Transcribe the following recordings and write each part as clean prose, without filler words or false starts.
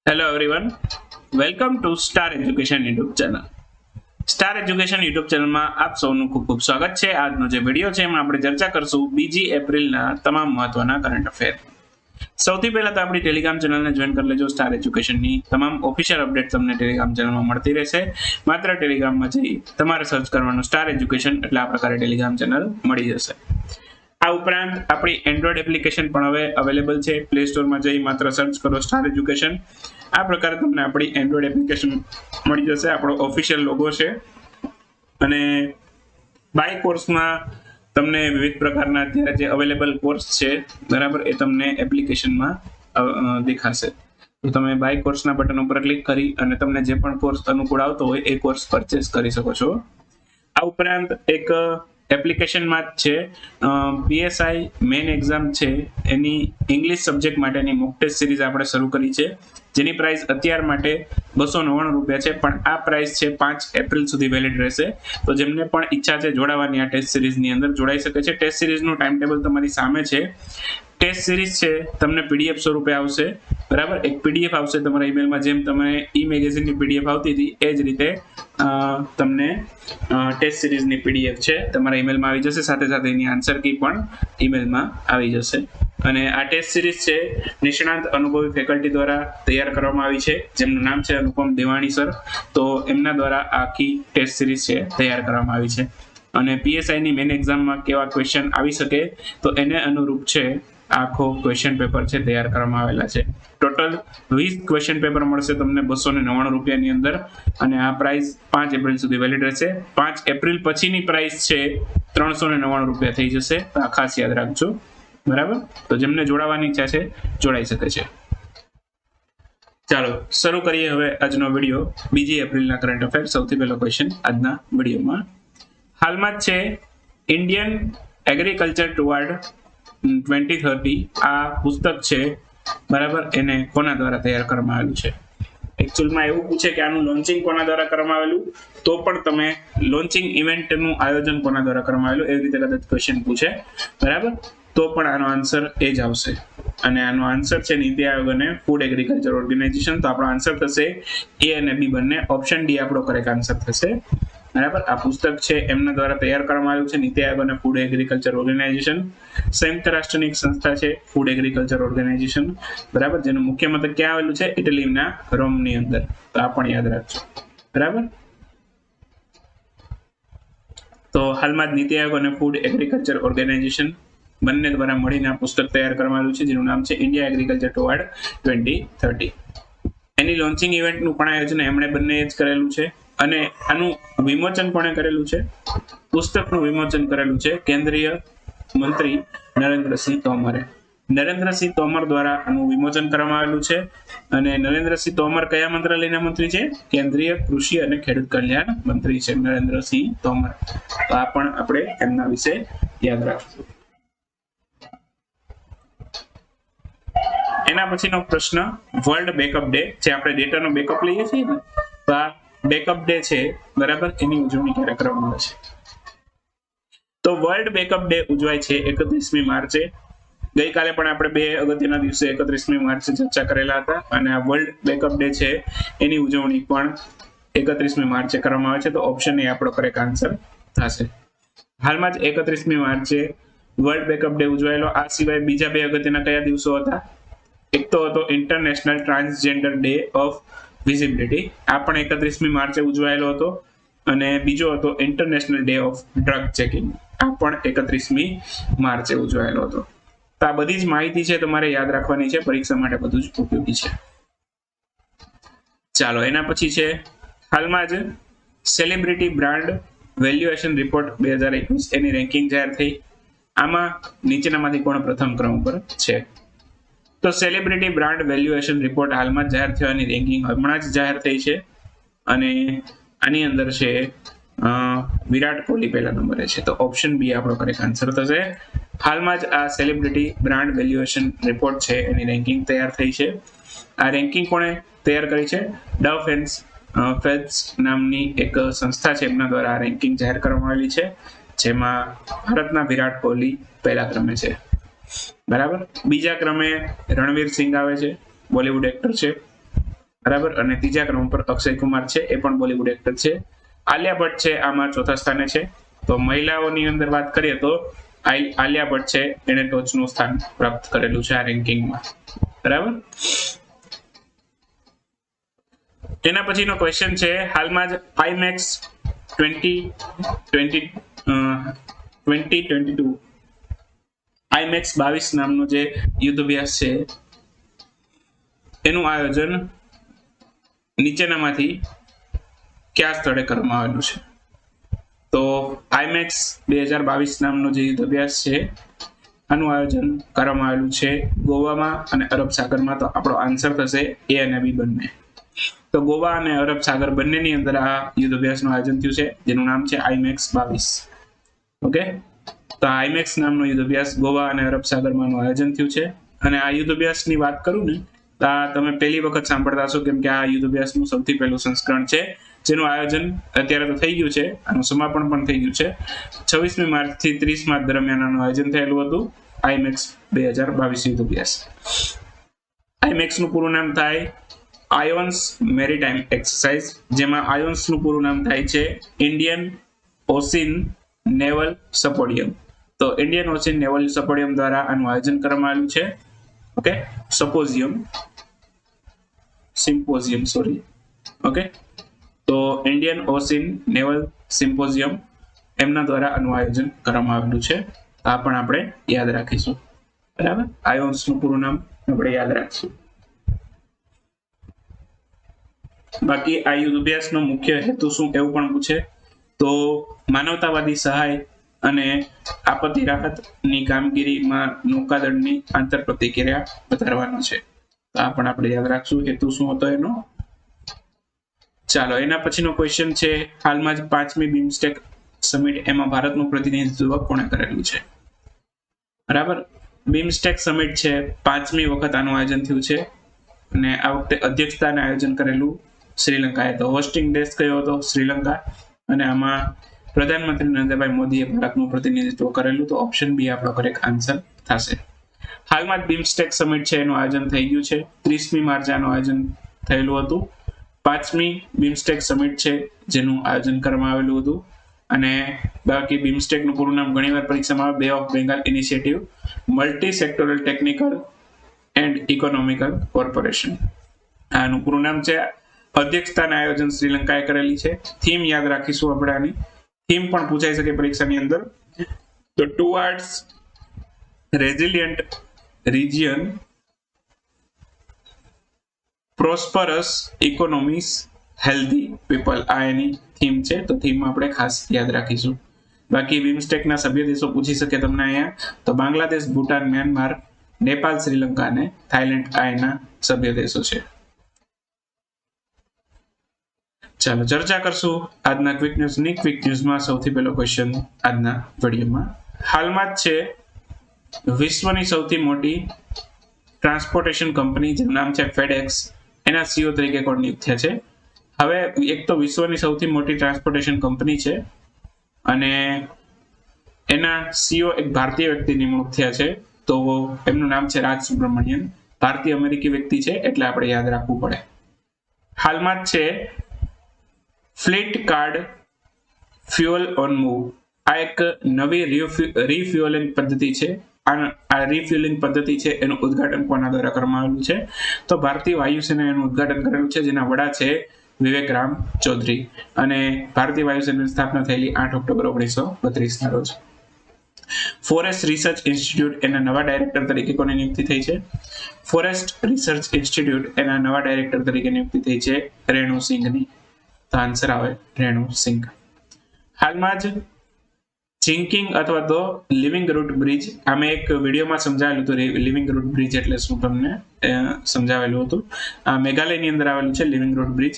Hello everyone, welcome to Star Education YouTube channel. Star education YouTube ચેનલમાં આપ સૌનું ખૂબ ખૂબ સ્વાગત છે. આજનો જે વિડીયો છે એમાં આપણે ચર્ચા કરશું 2 એપ્રિલના તમામ મહત્વના કરંટ અફેર. સૌથી પહેલા તો આપણી ટેલિગ્રામ ચેનલને જોઈન કરી લેજો. સ્ટાર એજ્યુકેશનની તમામ ઓફિશિયલ અપડેટ તમને ટેલિગ્રામ ચેનલમાં મળતી રહેશે. માત્ર ટેલિગ્રામમાં જઈ તમારે સર્ચ કરવાનું સ્ટાર એજ્યુકેશન એટલે આ પ્રકારે ટેલિગ્રામ ચેનલ મળી જશે. આ ઉપરાંત આપણી એન્ડ્રોઇડ એપ્લિકેશન પણ હવે અવેલેબલ છે. પ્લે સ્ટોરમાં જઈ માત્ર સર્ચ કરો સ્ટાર એજ્યુકેશન. આ પ્રકારે તમને આપણી એન્ડ્રોઇડ એપ્લિકેશન મળી જશે. આપણો ઓફિશિયલ લોગો છે અને બાય કોર્સમાં તમને વિવિધ પ્રકારના અત્યારે જે અવેલેબલ કોર્સ છે બરાબર એ તમને એપ્લિકેશનમાં દેખાશે. તો તમે બાય કોર્સના બટન ઉપર ક્લિક કરી અને તમને જે પણ કોર્સ અનુકૂળ આવતો હોય એ કોર્સ પરચેસ કરી શકો છો. આ ઉપરાંત એક એપ્લિકેશનમાં જ છે પીએસઆઈ મેઇન એક્ઝામ છે એની ઇંગ્લિશ સબ્જેક્ટ માટેની મોક ટેસ્ટ સિરીઝ આપણે શરૂ કરી છે, જેની પ્રાઇસ અત્યાર માટે ₹299 છે, પણ આ પ્રાઇસ છે 5 એપ્રિલ સુધી વેલિડ રહેશે. તો જેમને પણ ઈચ્છા છે જોડાવાની આ ટેસ્ટ સિરીઝની અંદર જોડાઈ શકે છે. ટેસ્ટ સિરીઝનું ટાઈમ ટેબલ તમારી સામે છે. ટેસ્ટ સિરીઝ છે તમને પીડીએફ સ્વરૂપે આવશે બરાબર. એક પીડીએફ આવશે તમારા ઈમેલમાં, જેમ તમને ઈ મેગેઝિનની પીડીએફ આવતી હતી એ જ રીતે તમને ટેસ્ટ સિરીઝની પીડીએફ છે તમારા ઈમેલમાં આવી જશે. સાથે સાથે એની આન્સર કી પણ ઈમેલમાં આવી જશે. અને આ ટેસ્ટ સિરીઝ છે નિષ્ણાંત અનુભવી ફેકલ્ટી દ્વારા તૈયાર કરવામાં આવી છે, જેમનું નામ છે અનુપમ દેવાણી સર. તો એમના દ્વારા આખી ટેસ્ટ સિરીઝ છે તૈયાર કરવામાં આવી છે. અને પીએસઆઈની મેઇન એક્ઝામમાં કેવા ક્વેશ્ચન આવી શકે તો એને અનુરૂપ છે આખો ક્વેશ્ચન પેપર છે તૈયાર કરવામાં આવેલા છે. ટોટલ 20 ક્વેશ્ચન પેપર મળશે તમને ₹299 અંદર, અને આ પ્રાઇસ 5 એપ્રિલ સુધી વેલિડ રહેશે. 5 એપ્રિલ પછીની પ્રાઇસ છે ₹399 થઈ જશે. આ ખાસ યાદ રાખજો બરાબર. તો જેમને જોડાવાની ઈચ્છા છે જોડાઈ શકે છે. ચાલો શરૂ કરીએ હવે આજનો વિડીયો. 2 એપ્રિલના કરંટ અફેર. સૌથી પહેલો ક્વેશ્ચન આજના વિડીયોમાં હાલમાં જ છે ઇન્ડિયન એગ્રીકલ્ચર ટુવર્ડ 2030 આ પુસ્તક છે બરાબર, એને કોના દ્વારા તૈયાર કરવામાં આવેલું છે? એકચ્યુઅલમાં એવું પૂછે કે આનું લોન્ચિંગ કોના દ્વારા કરવામાં આવેલું, તો પણ તમે લોન્ચિંગ ઇવેન્ટનું આયોજન કોના દ્વારા કરવામાં આવેલું એવી રીતે કદાચ ક્વેશ્ચન પૂછે બરાબર, તો પણ આનો આન્સર એ જ આવશે. અને આનો આન્સર છે નીતિ આયોગ અને ફૂડ એગ્રીકલ્ચર ઓર્ગેનાઇઝેશન. તો આપણો આન્સર થશે એ અને બી બંને. ઓપ્શન ડી આપણો કરેક્ટ આન્સર થશે બરાબર. આ પુસ્તક છે એમના દ્વારા તૈયાર કરવામાં આવ્યું છે, નીતિ આયોગ અને ફૂડ એગ્રીકલ્ચર ઓર્ગેનાઇઝેશન. સંયુક્ત રાષ્ટ્રની એક સંસ્થા છે ફૂડ એગ્રીકલ્ચર ઓર્ગેનાઇઝેશન બરાબર, જેનું મુખ્ય મથક ક્યાં આવેલું છે? ઇટલીના રોમની અંદર. તો આ પણ યાદ રાખજો બરાબર. તો હાલમાં જ નીતિ આયોગ અને ફૂડ એગ્રીકલ્ચર ઓર્ગેનાઇઝેશન બંને દ્વારા મળીને આ પુસ્તક તૈયાર કરવામાં આવ્યું છે, જેનું નામ છે ઇન્ડિયા એગ્રીકલ્ચર ટુવર્ડ 2030. એની લોન્ચિંગ ઇવેન્ટનું પણ આયોજન એમણે બંને જ કરેલું છે. અને આનું વિમોચન કોણે કરેલું છે? પુસ્તકનું વિમોચન કરેલું છે કેન્દ્રીય મંત્રી નરેન્દ્રસિંહ તોમરે. નરેન્દ્રસિંહ તોમર દ્વારા આનું વિમોચન કરવામાં આવેલું છે. અને નરેન્દ્રસિંહ તોમર કયા મંત્રાલયના મંત્રી છે? કેન્દ્રીય કૃષિ અને ખેડૂત કલ્યાણ મંત્રી છે નરેન્દ્રસિંહ તોમર. તો આ પણ આપણે એમના વિશે યાદ રાખશું. એના પછીનો પ્રશ્ન વર્લ્ડ બેકઅપ ડે, જે આપણે ડેટાનો બેકઅપ લઈએ છીએ ને, તો આ બેકઅપ ડે છે બરાબર, એની ઉજવણી ક્યારે કરવામાં આવે છે? તો વર્લ્ડ બેકઅપ ડે ઉજવાય છે 31મી માર્ચે. ગઈકાલે પણ આપણે બે અગત્યના દિવસે 31મી માર્ચે ચર્ચા કરેલા હતા, અને આ વર્લ્ડ બેકઅપ ડે છે એની ઉજવણી પણ 31મી માર્ચે કરવામાં આવે છે. તો ઓપ્શન એ આપણો કરેક્ટ આન્સર થશે. હાલમાં જ 31મી માર્ચે વર્લ્ડ બેકઅપ ડે ઉજવાયેલો. આ સિવાય બીજા બે અગત્યના કયા દિવસો હતા? એક તો હતો international transgender day of visibility, આ પણ 31મી માર્ચે ઉજવાયેલો હતો. અને બીજો હતો international day of drug checking, આ પણ 31મી માર્ચે ઉજવાયેલો હતો. તો આ બધી જ માહિતી છે તમારે યાદ રાખવાની છે, પરીક્ષા માટે બધું જ ઉપયોગી છે. ચાલો એના પછી છે હાલમાં જ સેલિબ્રિટી બ્રાન્ડ વેલ્યુએશન રિપોર્ટ 2021 એની રેન્કિંગ જાહેર થઈ. આમાં નીચેનામાંથી કોણ પ્રથમ ક્રમ પર છે? તો સેલિબ્રિટી બ્રાન્ડ વેલ્યુએશન રિપોર્ટ હાલમાં જ જાહેર થવાની રેન્કિંગ હમણાં જ જાહેર થઈ છે. અને આની અંદર છે વિરાટ કોહલી પહેલા નંબરે છે. તો ઓપ્શન બી આપણો કરેક્ટ આન્સર થશે. હાલમાં જ આ સેલિબ્રિટી બ્રાન્ડ વેલ્યુએશન રિપોર્ટ છે એની રેન્કિંગ તૈયાર થઈ છે. આ રેન્કિંગ કોણે તૈયાર કરી છે? ડવ એન્ડ ફેલ્પ્સ નામની એક સંસ્થા છે, એમના દ્વારા આ રેન્કિંગ જાહેર કરવામાં આવેલી છે, જેમાં ભારતના વિરાટ કોહલી પહેલા ક્રમે છે બરાબર. બીજા ક્રમે રણવીર સિંહ આવે છે, બોલિવૂડ એક્ટર છે. બરાબર. અને ત્રીજા ક્રમ પર અક્ષય કુમાર છે, એ પણ બોલિવૂડ એક્ટર છે. આલિયા ભટ્ટ છે આમાં ચોથા સ્થાને છે. તો મહિલાઓની અંદર વાત કરીએ તો આલિયા ભટ્ટ છે, એને ટોચનું સ્થાન પ્રાપ્ત કરેલું છે આ રેન્કિંગમાં. બરાબર. તેના પછીનો ક્વેશ્ચન છે, હાલમાં જ આઈમેક્સ 2022 આઈમેક્સ 22 નામનો જે યુદ્ધ અભ્યાસ છે એનું આયોજન નીચેનામાંથી કયા સ્થળે કરવામાં આવેલું છે? તો આઈમેક્સ 2022 નામનો જે યુદ્ધ અભ્યાસ છે આનું આયોજન કરવામાં આવેલું છે ગોવામાં અને અરબ સાગરમાં. તો આપણો આન્સર થશે એ અને બી બંને. તો ગોવા અને અરબ સાગર બંનેની અંદર આ યુદ્ધ અભ્યાસનું આયોજન થયું છે, જેનું નામ છે આઈમેક્સ 22. ઓકે. તો આઈમેક્સ નામનો યુદ્ધ અભ્યાસ ગોવા અને અરબ સાગરમાં આયોજન થયું છે. અને આ યુદ્ધ અભ્યાસની વાત કરું ને તો તમે પહેલી વખત સાંભળતા હશો, કેમ કે આ યુદ્ધ અભ્યાસનું સૌથી પહેલું સંસ્કરણ છે, જેનું આયોજન અત્યારે તો થઈ ગયું છે, આનું સમાપન પણ થઈ ગયું છે. 26મી માર્ચ થી 30 માર્ચ દરમિયાન આનું આયોજન થયેલું હતું, આઈમેક્સ 2022 યુદ્ધ અભ્યાસ. આઈમેક્સ નું પૂરું નામ થાય આયોન્સ મેરીટાઈમ એક્સરસાઇઝ, જેમાં આયોન્સ નું પૂરું નામ થાય છે ઇન્ડિયન ઓશિન નેવલ સપોર્ટિયમ. તો ઇન્ડિયન ઓશિન નેવલ સપોર્ટિયમ દ્વારા આનું આયોજન કરવામાં આવ્યું છે. ઓકે. સિમ્પોઝિયમ. ઓકે. તો ઇન્ડિયન ઓશિન નેવલ સિમ્પોઝિયમ એમના દ્વારા આનું આયોજન કરવામાં આવેલું છે. આ પણ આપણે યાદ રાખીશું. બરાબર. આયોન્સ નું પૂરું નામ આપણે યાદ રાખીશું. બાકી આ યુદ્ધ અભ્યાસનો મુખ્ય હેતુ શું એવું પણ પૂછે તો માનવતાવાદી સહાય અને આપત્તિ રાહતની કામગીરીમાં નૌકાદળની આંતર પ્રતિક્રિયા વધારવાનો છે. આ પણ આપણે યાદ રાખશું હેતુ શું હતો એનો. ચાલો, એના પછીનો ક્વેશ્ચન છે, હાલમાં જ 5મી બિમસ્ટેક સમિટ, એમાં ભારતનું પ્રતિનિધિત્વ કોણે કરેલું છે? બરાબર. બિમસ્ટેક સમિટ છે, 5મી વખત આનું આયોજન થયું છે અને આ વખતે અધ્યક્ષતાને આયોજન કરેલું શ્રીલંકાએ. તો હોસ્ટિંગ દેશ કયો હતો? શ્રીલંકા. અને આમાં પ્રધાનમંત્રી નરેન્દ્રભાઈ મોદીએ ભારતનું પ્રતિનિધિત્વ કરેલું. તો ઓપ્શન બી આપણો કરેક્ટ આન્સર થશે. હાલમાં જ બિમસ્ટેક સમિટ છે એનું આયોજન થઈ ગયું છે, 30મી માર્ચે આનું આયોજન થયેલું હતું. 5મી બિમસ્ટેક સમિટ છે જેનું આયોજન કરવામાં આવેલું હતું. અને બાકી બિમસ્ટેક નું પૂરું નામ ઘણીવાર પરીક્ષામાં આવે, બે of Bengal initiative multi sectoral technical and economical corporation. આનું પૂરું નામ છે. અધ્યક્ષતાના આયોજન શ્રીલંકાએ કરેલી છે. થીમ યાદ રાખીશું આપણે, આની થીમ પણ પૂછાઈ શકે પરીક્ષાની અંદર. તો towards resilient region, prosperous economies, healthy people, આ એની થીમ છે. તો થીમ આપણે ખાસ યાદ રાખીશું. બાકી બિમસ્ટેકના સભ્ય દેશો પૂછી શકે તમને અહીંયા, તો બાંગ્લાદેશ, ભૂટાન, મ્યાનમાર, નેપાલ, શ્રીલંકા અને થાઈલેન્ડ આ એના સભ્ય દેશો છે. ચાલો ચર્ચા કરશું આજના ક્વિક ન્યૂઝની. ક્વિક ન્યૂઝમાં સૌથી પહેલો ક્વેશ્ચન આજના વિડીયોમાં, હાલમાં જ છે વિશ્વની સૌથી મોટી ટ્રાન્સપોર્ટેશન કંપની જેનું નામ છે ફેડેક્સ, એના સીઈઓ તરીકે કોણ નિયુક્ત થયા છે? હવે એક તો વિશ્વની સૌથી મોટી ટ્રાન્સપોર્ટેશન કંપની છે અને એના સીઈઓ એક ભારતીય વ્યક્તિ નિમણૂક થયા છે. તો એમનું નામ છે રાજ સુબ્રમણ્યન, ભારતીય અમેરિકી વ્યક્તિ છે એટલે આપણે યાદ રાખવું પડે. હાલમાં જ છે fleet card fuel on move, આ એક નવી રિફ્યુઅલિંગ પદ્ધતિ છે. આ રિફ્યુઅલિંગ પદ્ધતિ છે એનું ઉદ્ઘાટન કોના દ્વારા કરવામાં આવેલું છે? તો ભારતીય વાયુસેનાએ એનું ઉદ્ઘાટન કરેલું છે, જેના વડા છે વિવેક રામ ચૌધરી. અને ભારતીય વાયુસેનાની સ્થાપના થયેલી 8 ઓક્ટોબર 1932 ના રોજ. ફોરેસ્ટ રિસર્ચ ઇન્સ્ટિટ્યૂટ એના નવા ડાયરેક્ટર તરીકે કોની નિયુક્તિ થઈ છે? ફોરેસ્ટ રિસર્ચ ઇન્સ્ટિટ્યૂટ એના નવા ડાયરેક્ટર તરીકે નિયુક્તિ થઈ છે રેણુ સિંઘની. તો આન્સર આવે રેણુ સિંઘ. હાલમાં જ થિંકિંગ અથવા તો લિવિંગ રૂટ બ્રિજ, આમે એક વિડીયોમાં સમજાવેલું હતું લિવિંગ રૂટ બ્રિજ એટલે શું, તમને સમજાવેલું હતું. આ મેઘાલયની અંદર આવેલું છે લિવિંગ રૂટ બ્રિજ.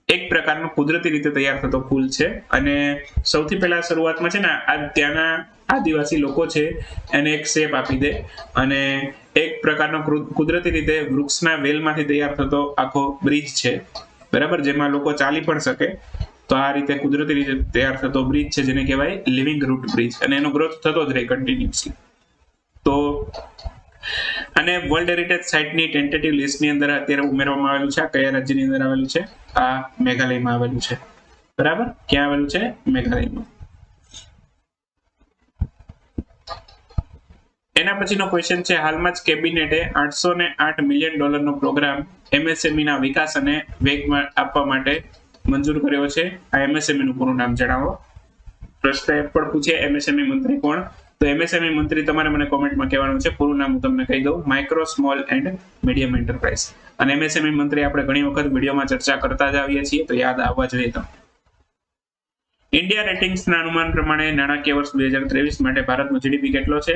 એક પ્રકારનો કુદરતી રીતે તૈયાર થતો પુલ છે અને સૌથી પહેલા શરૂઆતમાં છે ને ત્યાંના આદિવાસી લોકો છે એને એક શેપ આપી દે અને એક પ્રકારનો કુદરતી રીતે વૃક્ષના વેલમાંથી તૈયાર થતો આખો બ્રિજ છે, બરાબર, જેમાં લોકો ચાલી પણ શકે. તો આ રીતે કુદરતી રીતે તૈયાર થતો બ્રિજ છે જેને કહેવાય લિવિંગ રૂટ બ્રિજ, અને એનો ગ્રોથ થતો જ રહે કન્ટિન્યુઅસલી. તો અને વર્લ્ડ હેરિટેજ સાઇટની ટેન્ટેટિવ લિસ્ટની અંદર અત્યારે ઉમેરવામાં આવેલું છે. આ કયા રાજ્યની અંદર આવેલું છે? આ મેઘાલયમાં આવેલું છે. બરાબર, ક્યાં આવેલું છે? મેઘાલયમાં. એના પછીનો ક્વેશ્ચન છે, હાલમાં જ કેબિનેટે $808 મિલિયન પ્રોગ્રામ MSME ના વિકાસ અને વેગ આપવા માટે મંજૂર કર્યો છે. આ MSME નું પૂરું નામ જણાવો. પ્રશ્ન એ પણ પૂછે MSME મંત્રી કોણ? તો MSME મંત્રી તમારે મને કોમેન્ટમાં કહેવાનું છે. પૂરું નામ હું તમને કહી દઉં, micro small and medium enterprise. અને MSME મંત્રી આપણે ઘણી વખત વિડીયોમાં ચર્ચા કરતા જ આવીએ છીએ, તો યાદ આવવા જોઈએ. તો ઇન્ડિયા રેટિંગ્સના અનુમાન પ્રમાણે નાણાકીય વર્ષ 2023 માટે ભારતનો GDP કેટલો છે?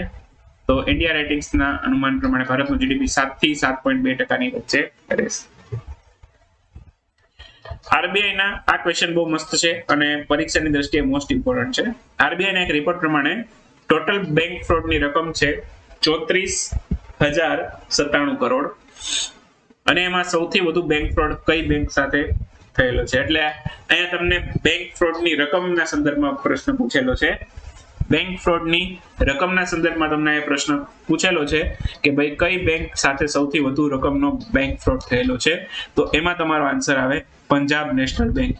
તો ઇન્ડિયા રેટિંગ્સના અનુમાન પ્રમાણે ભારતનું GDP 7 થી 7.2% ની વચ્ચે રહેશે. RBI ના આ ક્વેશ્ચન બહુ મસ્ત છે અને પરીક્ષાની દ્રષ્ટિએ મોસ્ટ ઇમ્પોર્ટન્ટ છે. RBI ના એક રિપોર્ટ પ્રમાણે ટોટલ બેંક ફ્રોડની રકમ છે 34,097 કરોડ અને એમાં સૌથી વધુ બેંક ફ્રોડ કઈ બેંક સાથે થયેલો છે? એટલે અહીંયા તમને બેંક ફ્રોડની રકમના સંદર્ભમાં પ્રશ્ન પૂછેલો છે. બેંક ફ્રોડની રકમના સંદર્ભમાં તમને એ પ્રશ્ન પૂછેલો છે કે ભાઈ કઈ બેંક સાથે સૌથી વધુ રકમનો બેંક ફ્રોડ થયેલો છે? તો એમાં તમારો આન્સર આવે પંજાબ નેશનલ બેંક.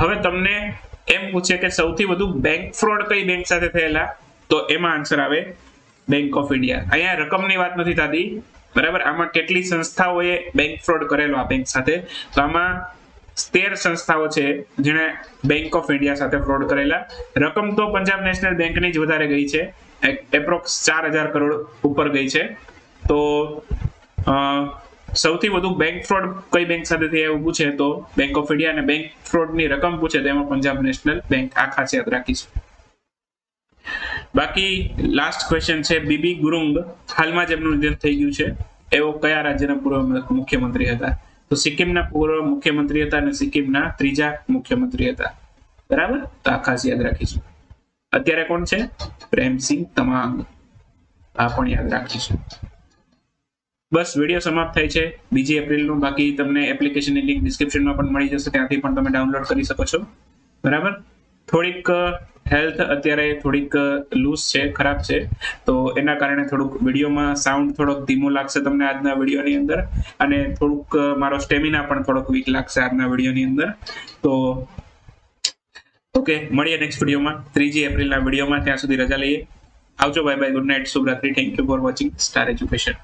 હવે તમને એમ પૂછે કે સૌથી વધુ બેંક ફ્રોડ કઈ બેંક સાથે થયેલા? તો એમાં આન્સર આવે બેંક ઓફ ઇન્ડિયા. અહીંયા રકમની વાત નથી થતી, બરાબર? આમાં કેટલી સંસ્થાઓએ બેંક ફ્રોડ કરેલો આ બેંક સાથે? તો આમાં 13 સંસ્થાઓ છે જેણે બેંક ઓફ ઇન્ડિયા સાથે ફ્રોડ કરેલા. રકમ તો પંજાબ નેશનલ બેંકની જ વધારે ગઈ છે, એપ્રોક્સ 4,000 કરોડ ઉપર ગઈ છે. તો સૌથી વધુ બેંક ફ્રોડ કઈ બેંક સાથે થયા એવું પૂછે તો બેંક ઓફ ઇન્ડિયા, અને બેંક ફ્રોડની રકમ પૂછે તો એમાં પંજાબ નેશનલ બેંક. આ ખાસ યાદ રાખીશું. બાકી લાસ્ટ ક્વેશ્ચન છે, બીબી ગુરુંગ હાલમાં જ એમનું નિધન થઈ ગયું છે, એવો કયા રાજ્યના પૂર્વ મુખ્યમંત્રી હતા? તો સિક્કિમના પૂર્વ મુખ્યમંત્રી હતા અને સિક્કિમના ત્રીજા મુખ્યમંત્રી હતા. બરાબર, તો આ ખાસ યાદ રાખીશું. અત્યારે કોણ છે? પ્રેમસિંહ તમાંગ. આ પણ યાદ રાખીશું. બસ, વિડીયો સમાપ્ત થાય છે 2 એપ્રિલનું. બાકી તમને એપ્લિકેશનની લિંક ડિસ્ક્રિપ્શનમાં પણ મળી જશે, ત્યાંથી પણ તમે ડાઉનલોડ કરી શકો છો. બરાબર, થોડીક હેલ્થ અત્યારે થોડીક લૂઝ છે, ખરાબ છે, તો એના કારણે થોડુંક વિડીયોમાં સાઉન્ડ થોડોક ધીમો લાગશે તમને આજના વિડીયોની અંદર, અને થોડુંક મારો સ્ટેમિના પણ થોડોક વીક લાગશે આજના વિડીયોની અંદર. તો ઓકે, મળીએ નેક્સ્ટ વિડીયોમાં 3 એપ્રિલના વિડીયોમાં. ત્યાં સુધી રજા લઈએ. આવજો, બાય બાય, ગુડ નાઇટ, શુભરાત્રી. Thank you for watching Star education.